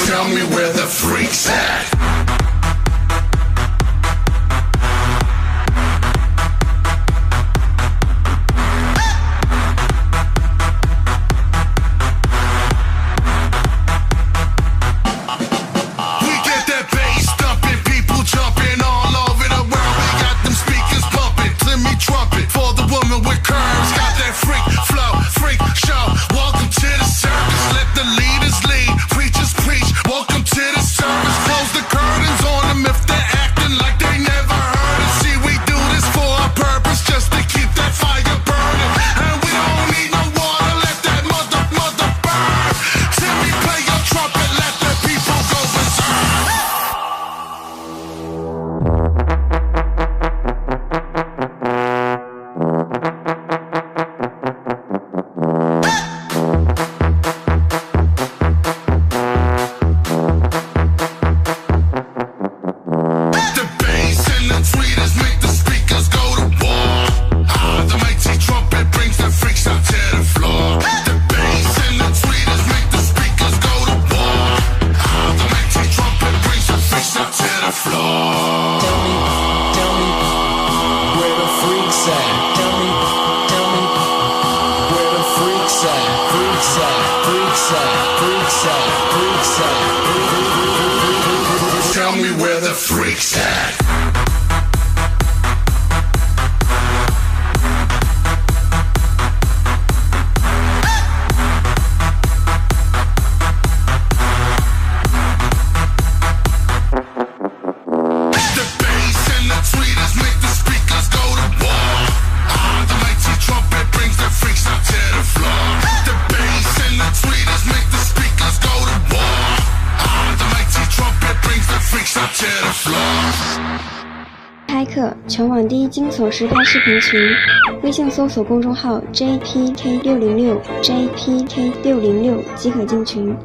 Tell me where the freaks at. Tell me where the freaks at.开课全网第一精索实拍视频群，微信搜索公众号 JPK606 JPK606 即可进群。